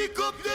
Helicopter!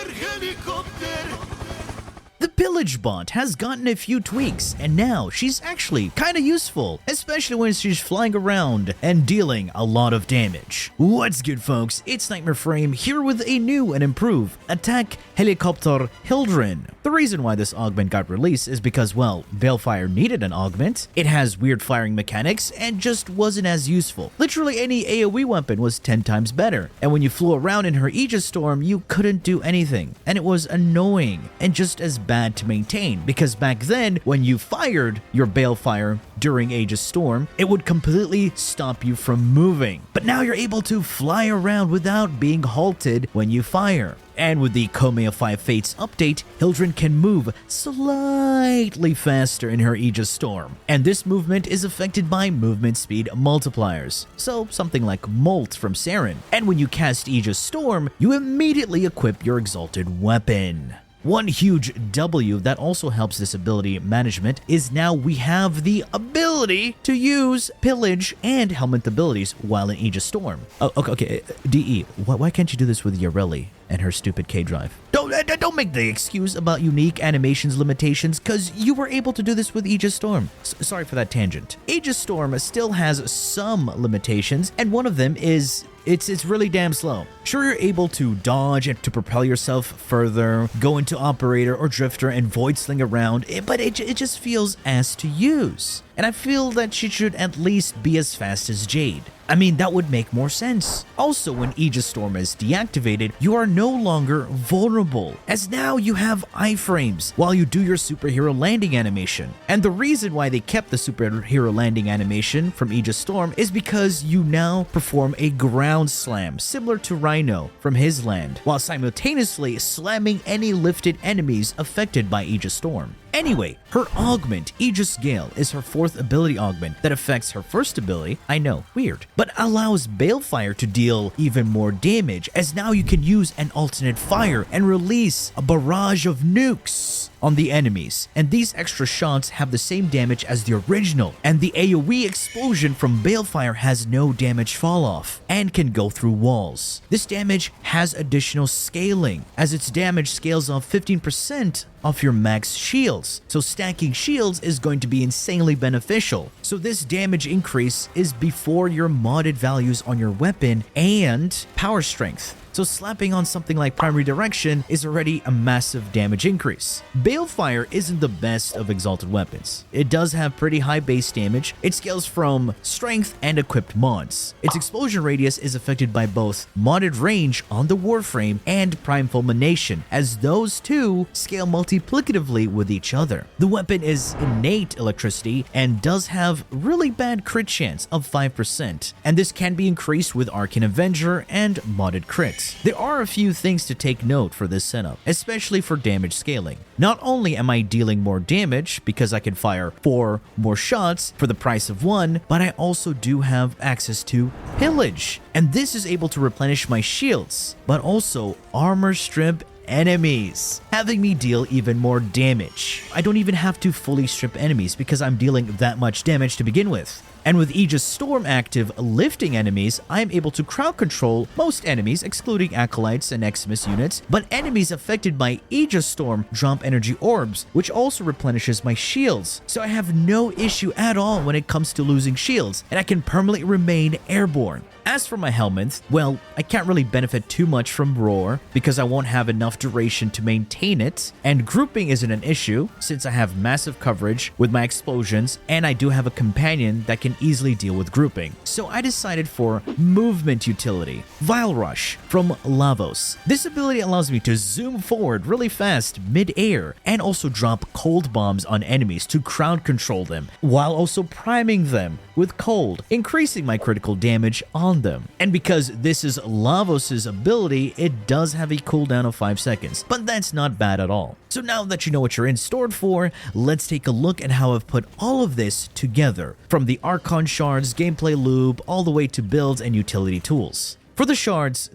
The Pillage bot has gotten a few tweaks, and now she's actually kinda useful, especially when she's flying around and dealing a lot of damage. What's good, folks? It's Nightmare Frame here with a new and improved Attack Helicopter Hildryn. The reason why this augment got released is because, well, Balefire needed an augment, it has weird firing mechanics, and just wasn't as useful. Literally any AoE weapon was 10 times better, and when you flew around in her Aegis Storm, you couldn't do anything, and it was annoying and just as bad to maintain, because back then, when you fired your Balefire during Aegis Storm, it would completely stop you from moving. But now you're able to fly around without being halted when you fire. And with the Komea 5 Fates update, Hildryn can move slightly faster in her Aegis Storm. And this movement is affected by movement speed multipliers, so something like Molt from Saren. And when you cast Aegis Storm, you immediately equip your exalted weapon. One huge W that also helps this ability management is now we have the ability to use Pillage and Helminth abilities while in Aegis Storm. Oh, okay, DE, why can't you do this with Yareli and her stupid K-Drive? Don't make the excuse about unique animations limitations, because you were able to do this with Aegis Storm. Sorry for that tangent. Aegis Storm still has some limitations, and one of them is it's really damn slow. Sure, you're able to dodge and to propel yourself further, go into Operator or Drifter and Void Sling around, but it just feels ass to use. And I feel that she should at least be as fast as Jade. I mean, that would make more sense. Also, when Aegis Storm is deactivated, you are no longer vulnerable, as now you have iframes while you do your superhero landing animation. And the reason why they kept the superhero landing animation from Aegis Storm is because you now perform a ground slam, similar to Rhino from his land, while simultaneously slamming any lifted enemies affected by Aegis Storm. Anyway, her augment, Aegis Gale, is her 4th ability augment that affects her 1st ability, I know, weird, but allows Balefire to deal even more damage, as now you can use an alternate fire and release a barrage of nukes on the enemies, and these extra shots have the same damage as the original, and the AoE explosion from Balefire has no damage fall off and can go through walls. This damage has additional scaling, as its damage scales off 15% off your max shields, so stacking shields is going to be insanely beneficial. So this damage increase is before your modded values on your weapon and power strength. So slapping on something like Primary Direction is already a massive damage increase. Balefire isn't the best of exalted weapons. It does have pretty high base damage. It scales from strength and equipped mods. Its explosion radius is affected by both modded range on the Warframe and Prime Fulmination, as those two scale multiplicatively with each other. The weapon is innate electricity and does have really bad crit chance of 5%, and this can be increased with Arcane Avenger and modded crits. There are a few things to take note for this setup, especially for damage scaling. Not only am I dealing more damage because I can fire 4 more shots for the price of 1, but I also do have access to Pillage, and this is able to replenish my shields, but also armor strip enemies, having me deal even more damage. I don't even have to fully strip enemies because I'm dealing that much damage to begin with. And with Aegis Storm active lifting enemies, I am able to crowd control most enemies, excluding Acolytes and Eximus units, but enemies affected by Aegis Storm drop energy orbs, which also replenishes my shields. So I have no issue at all when it comes to losing shields, and I can permanently remain airborne. As for my Helminth, well, I can't really benefit too much from Roar because I won't have enough duration to maintain it, and grouping isn't an issue since I have massive coverage with my explosions, and I do have a companion that can easily deal with grouping. So I decided for movement utility, Vile Rush from Lavos. This ability allows me to zoom forward really fast mid-air and also drop cold bombs on enemies to crowd control them, while also priming them with cold, increasing my critical damage on them. And because this is Lavos' ability, it does have a cooldown of 5 seconds, but that's not bad at all. So now that you know what you're in stored for, let's take a look at how I've put all of this together, from the Archon Shards gameplay loop all the way to builds and utility tools. For the shards,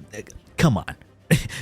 come on.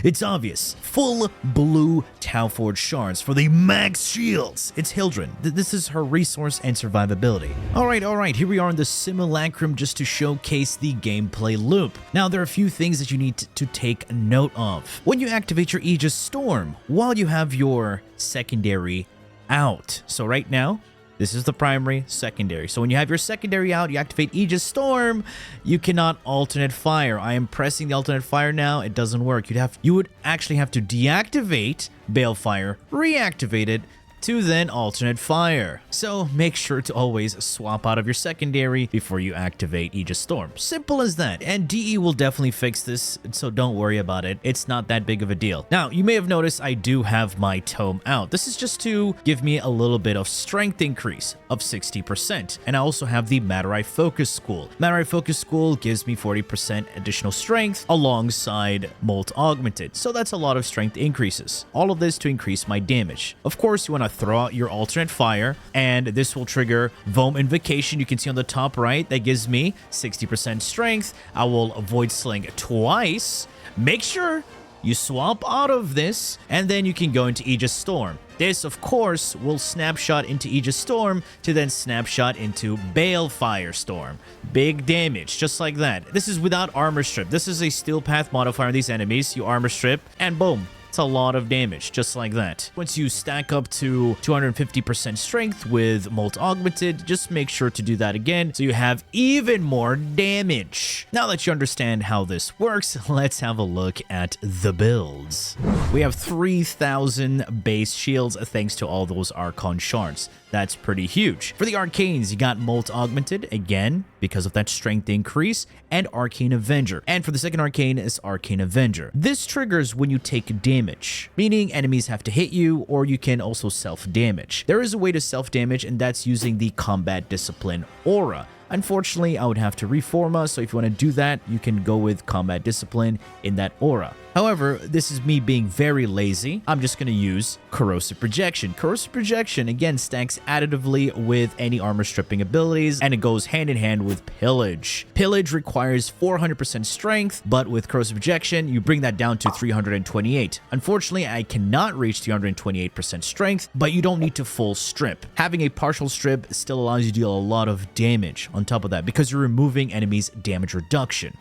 It's obvious. Full blue Tauforge shards for the max shields. It's Hildryn. This is her resource and survivability. All right. Here we are in the simulacrum just to showcase the gameplay loop. Now, there are a few things that you need to take note of. When you activate your Aegis Storm, while you have your secondary out. So right now, this is the primary, secondary. So when you have your secondary out, you activate Aegis Storm, you cannot alternate fire. I am pressing the alternate fire now. It doesn't work. You would actually have to deactivate Balefire, reactivate it, to then alternate fire. So make sure to always swap out of your secondary before you activate Aegis Storm. Simple as that. And DE will definitely fix this, so don't worry about it. It's not that big of a deal. Now, you may have noticed I do have my tome out. This is just to give me a little bit of strength increase of 60%. And I also have the Matter-Eye Focus School. Matter-Eye Focus School gives me 40% additional strength alongside Molt Augmented. So that's a lot of strength increases. All of this to increase my damage. Of course, you want to throw out your alternate fire, and this will trigger Voam Invocation. You can see on the top right, that gives me 60% strength. I will Void Sling twice. Make sure you swap out of this, and then you can go into Aegis Storm. This, of course, will snapshot into Aegis Storm to then snapshot into Balefire Storm. Big damage, just like that. This is without armor strip. This is a steel path modifier on these enemies. You armor strip, and boom. A lot of damage, just like that. Once you stack up to 250% strength with Molt Augmented, just make sure to do that again so you have even more damage. Now that you understand how this works, let's have a look at the builds. We have 3,000 base shields thanks to all those Archon Shards. That's pretty huge. For the Arcanes, you got Molt Augmented, again, because of that strength increase, and Arcane Avenger. And for the second Arcane is Arcane Avenger. This triggers when you take damage, meaning enemies have to hit you, or you can also self-damage. There is a way to self-damage, and that's using the Combat Discipline aura. Unfortunately, I would have to reform us, so if you want to do that, you can go with Combat Discipline in that aura. However, this is me being very lazy. I'm just going to use Corrosive Projection. Corrosive Projection, again, stacks additively with any armor stripping abilities, and it goes hand in hand with Pillage. Pillage requires 400% strength, but with Corrosive Projection, you bring that down to 328. Unfortunately, I cannot reach 328% strength, but you don't need to full strip. Having a partial strip still allows you to deal a lot of damage on top of that, because you're removing enemies' damage reduction.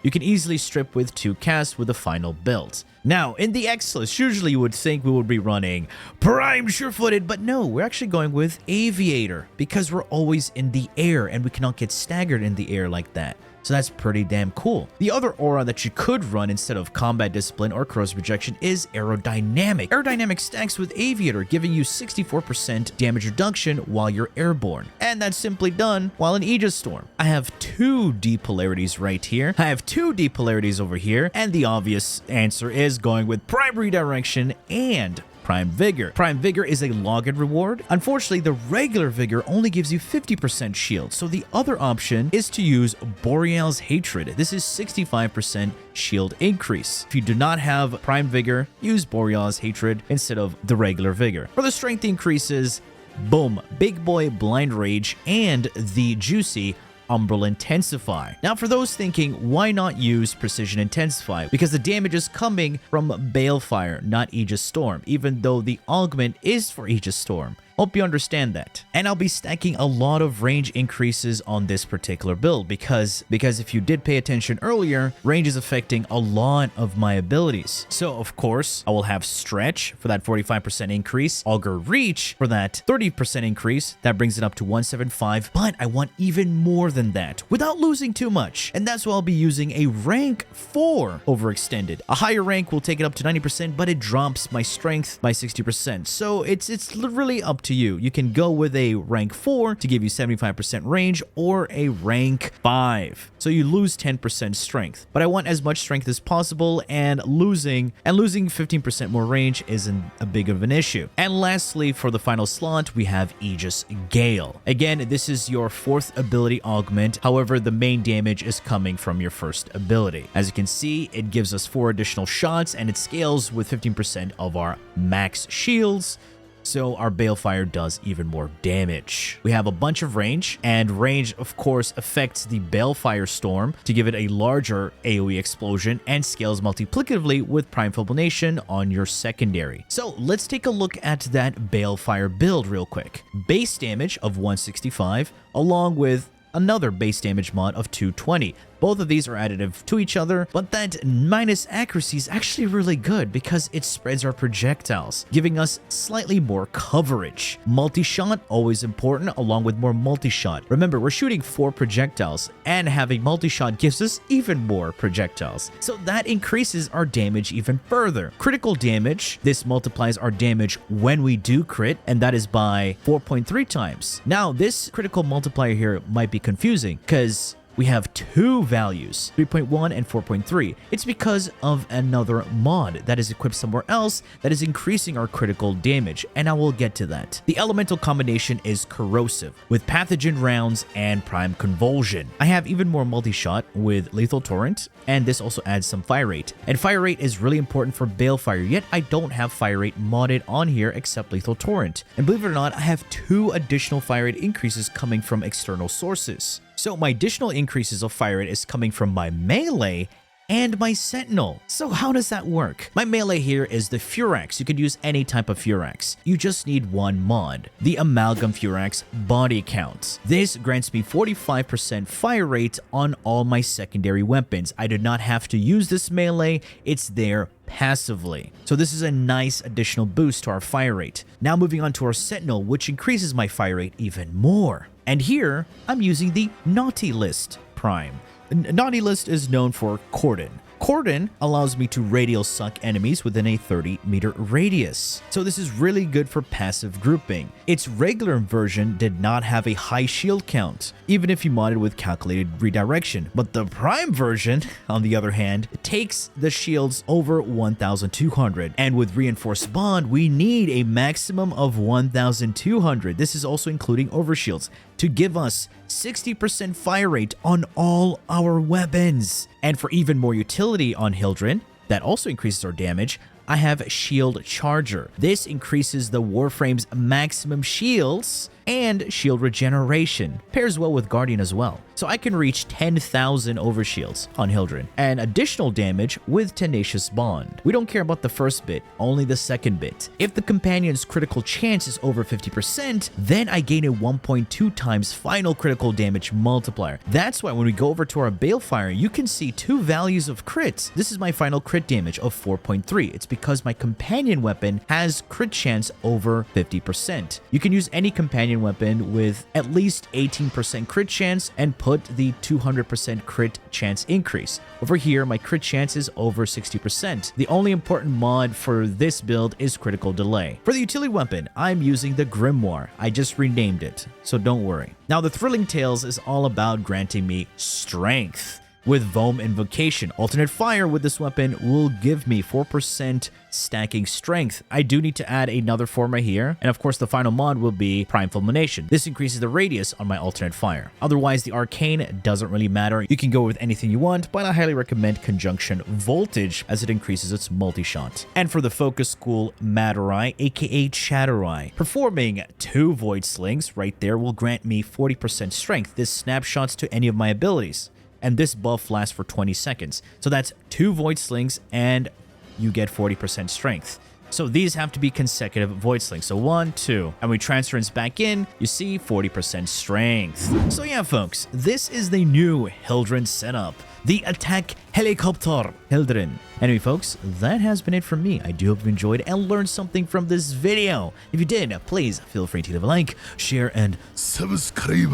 You can easily strip with 2 casts with the final build. Now, in the X list, usually you would think we would be running Prime Sure-Footed, but no, we're actually going with Aviator, because we're always in the air and we cannot get staggered in the air like that. So that's pretty damn cool. The other aura that you could run instead of Combat Discipline or Corrosive Projection is Aerodynamic. Aerodynamic stacks with Aviator, giving you 64% damage reduction while you're airborne. And that's simply done while in Aegis Storm. I have 2 D-polarities right here. I have 2 D-polarities over here. And the obvious answer is going with Prime Redirection and Prime Vigor. Prime Vigor is a login reward. Unfortunately, the regular Vigor only gives you 50% shield, so the other option is to use Boreal's Hatred. This is 65% shield increase. If you do not have Prime Vigor, use Boreal's Hatred instead of the regular Vigor. For the strength increases, boom, Big Boy Blind Rage and the juicy Umbral Intensify. Now, for those thinking, why not use Precision Intensify? Because the damage is coming from Balefire, not Aegis Storm, even though the augment is for Aegis Storm. Hope you understand that. And I'll be stacking a lot of range increases on this particular build because if you did pay attention earlier, range is affecting a lot of my abilities. So of course, I will have Stretch for that 45% increase, Augur Reach for that 30% increase. That brings it up to 175, but I want even more than that without losing too much. And that's why I'll be using a rank 4 overextended. A higher rank will take it up to 90%, but it drops my strength by 60%. So it's literally up to you. You can go with a rank 4 to give you 75% range or a rank 5. So you lose 10% strength. But I want as much strength as possible, and losing 15% more range isn't a big of an issue. And lastly, for the final slot, we have Aegis Gale. Again, this is your 4th ability augment. However, the main damage is coming from your 1st ability. As you can see, it gives us 4 additional shots, and it scales with 15% of our max shields. so our Balefire does even more damage. We have a bunch of range, and range of course affects the Balefire Storm to give it a larger AoE explosion and scales multiplicatively with Prime Fulmination on your secondary. So let's take a look at that Balefire build real quick. Base damage of 165 along with another base damage mod of 220. Both of these are additive to each other, but that minus accuracy is actually really good because it spreads our projectiles, giving us slightly more coverage. Multi-shot, always important, along with more multi-shot. Remember, we're shooting 4 projectiles, and having multi-shot gives us even more projectiles. So that increases our damage even further. Critical damage, this multiplies our damage when we do crit, and that is by 4.3 times. Now, this critical multiplier here might be confusing, because we have 2 values, 3.1 and 4.3. It's because of another mod that is equipped somewhere else that is increasing our critical damage, and I will get to that. The elemental combination is corrosive, with pathogen rounds and prime convulsion. I have even more multi-shot with lethal torrent, and this also adds some fire rate. And fire rate is really important for Balefire, yet I don't have fire rate modded on here except lethal torrent. And believe it or not, I have 2 additional fire rate increases coming from external sources. So my additional increases of fire rate is coming from my melee and my Sentinel. So how does that work? My melee here is the Furax. You could use any type of Furax. You just need one mod, the Amalgam Furax Body Count. This grants me 45% fire rate on all my secondary weapons. I do not have to use this melee. It's there passively. So this is a nice additional boost to our fire rate. Now moving on to our Sentinel, which increases my fire rate even more. And here, I'm using the Naughty List Prime. Naughty List is known for Cordon. Cordon allows me to radial suck enemies within a 30-meter radius. So this is really good for passive grouping. Its regular version did not have a high shield count, even if you modded with calculated redirection. But the Prime version, on the other hand, takes the shields over 1,200. And with Reinforced Bond, we need a maximum of 1,200. This is also including overshields to give us 60% fire rate on all our weapons. And for even more utility on Hildryn, that also increases our damage, I have Shield Charger. This increases the Warframe's maximum shields and shield regeneration. Pairs well with Guardian as well. So I can reach 10,000 overshields on Hildryn, and additional damage with Tenacious Bond. We don't care about the first bit, only the second bit. If the companion's critical chance is over 50%, then I gain a 1.2 times final critical damage multiplier. That's why when we go over to our Balefire, you can see 2 values of crits. This is my final crit damage of 4.3. It's because my companion weapon has crit chance over 50%. You can use any companion weapon with at least 18% crit chance and put the 200% crit chance increase. Over here, my crit chance is over 60%. The only important mod for this build is critical delay. For the utility weapon, I'm using the Grimoire. I just renamed it, so don't worry. Now, the Thrilling Tales is all about granting me strength. With Vohm Invocation, alternate fire with this weapon will give me 4% stacking strength. I do need to add another form right here, and of course the final mod will be Prime Fulmination. This increases the radius on my alternate fire. Otherwise, the Arcane doesn't really matter. You can go with anything you want, but I highly recommend Conjunction Voltage as it increases its multi-shot. And for the Focus School Madurai, aka Chatterai, performing 2 Void Slings right there will grant me 40% strength. This snapshots to any of my abilities. And this buff lasts for 20 seconds. So that's 2 Void Slings and you get 40% strength. So these have to be consecutive Void Slings. So 1, 2, and we transference back in, you see 40% strength. So yeah, folks, this is the new Hildryn setup. The Attack Helicopter Hildryn. Anyway, folks, that has been it from me. I do hope you enjoyed and learned something from this video. If you did, please feel free to leave a like, share, and subscribe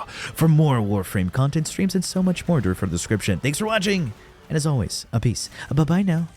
for more Warframe content streams and so much more. Do refer to the description. Thanks for watching, and as always, a peace. Bye-bye now.